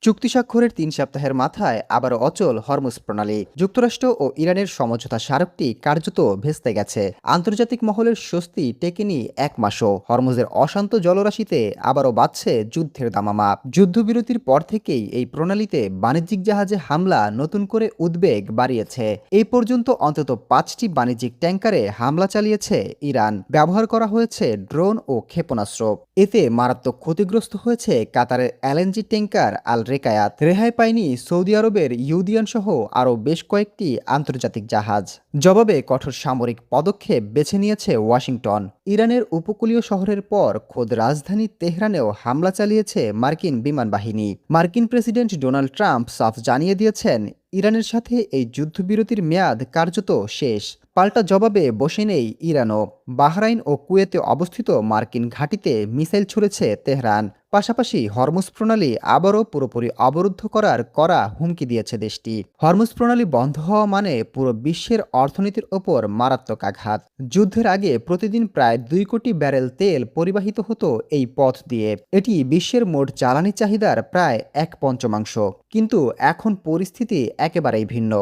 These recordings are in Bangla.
চুক্তি স্বাক্ষরের ৩ সপ্তাহের মাথায় আবারও অচল হরমুজ প্রণালী। যুক্তরাষ্ট্র ও ইরানের সমঝোতা স্মারকটি কার্যত ভেস্তে গেছে। আন্তর্জাতিক মহলের স্বস্তি টেকেনি এক মাসও। হরমুজের অশান্ত জলরাশিতে আবারও বাজছে যুদ্ধের দামামা। যুদ্ধবিরতির পর থেকেই এই প্রণালীতে বাণিজ্যিক জাহাজে হামলা নতুন করে উদ্বেগ বাড়িয়েছে। এই পর্যন্ত অন্তত ৫টি বাণিজ্যিক ট্যাঙ্কারে হামলা চালিয়েছে ইরান। ব্যবহার করা হয়েছে ড্রোন ও ক্ষেপণাস্ত্র। এতে মারাত্মক ক্ষতিগ্রস্ত হয়েছে কাতারের এলএনজি ট্যাঙ্কার আল রেকায়াত। রেহাই পায়নি সৌদি আরবের ইউদিয়ান সহ আরও বেশ কয়েকটি আন্তর্জাতিক জাহাজ। জবাবে কঠোর সামরিক পদক্ষেপ বেছে নিয়েছে ওয়াশিংটন। ইরানের উপকূলীয় শহরের পর খোদ রাজধানী তেহরানেও হামলা চালিয়েছে মার্কিন বিমান বাহিনী। মার্কিন প্রেসিডেন্ট ডোনাল্ড ট্রাম্প সাফ জানিয়ে দিয়েছেন, ইরানের সাথে এই যুদ্ধবিরতির মেয়াদ কার্যত শেষ। পাল্টা জবাবে বসে নেই ইরানও। বাহরাইন ও কুয়েতে অবস্থিত মার্কিন ঘাঁটিতে মিসাইল ছুড়েছে তেহরান। পাশাপাশি হরমুজ প্রণালী আবারও পুরোপুরি অবরুদ্ধ করার কড়া হুমকি দিয়েছে দেশটি। হরমুজ প্রণালী বন্ধ হওয়া মানে পুরো বিশ্বের অর্থনীতির ওপর মারাত্মক আঘাত। যুদ্ধের আগে প্রতিদিন প্রায় ২ কোটি ব্যারেল তেল পরিবাহিত হতো এই পথ দিয়ে। এটি বিশ্বের মোট জ্বালানি চাহিদার প্রায় ১/৫। কিন্তু এখন পরিস্থিতি একেবারেই ভিন্ন।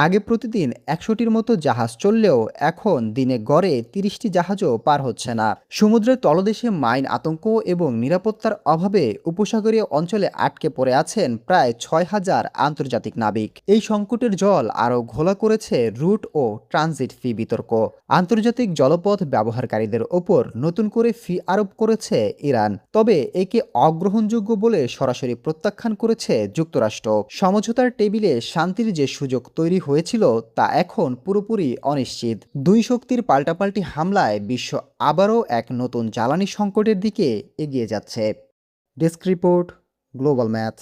আগে প্রতিদিন ১০০টির মতো জাহাজ চললেও এখন দিনে গড়ে ৩০টি জাহাজও পার হচ্ছে না। সমুদ্রের তলদেশে মাইন আতঙ্ক এবং নিরাপত্তার অভাবে উপসাগরীয় অঞ্চলে আটকে পড়ে আছেন প্রায় ৬,০০০ আন্তর্জাতিক নাবিক। এই সংকটের জল আরও ঘোলা করেছে রুট ও ট্রানজিট ফি বিতর্ক। আন্তর্জাতিক জলপথ ব্যবহারকারীদের ওপর নতুন করে ফি আরোপ করেছে ইরান। তবে একে অগ্রহণযোগ্য বলে সরাসরি প্রত্যাখ্যান করেছে যুক্তরাষ্ট্র। সমঝোতার টেবিলে শান্তির যে সুযোগ তৈরি হয়েছিল তা এখন পুরোপুরি অনিশ্চিত। দুই শক্তির পাল্টাপাল্টি হামলায় বিশ্ব আবারও এক নতুন জ্বালানি সংকটের দিকে এগিয়ে যাচ্ছে। Desk report, global math.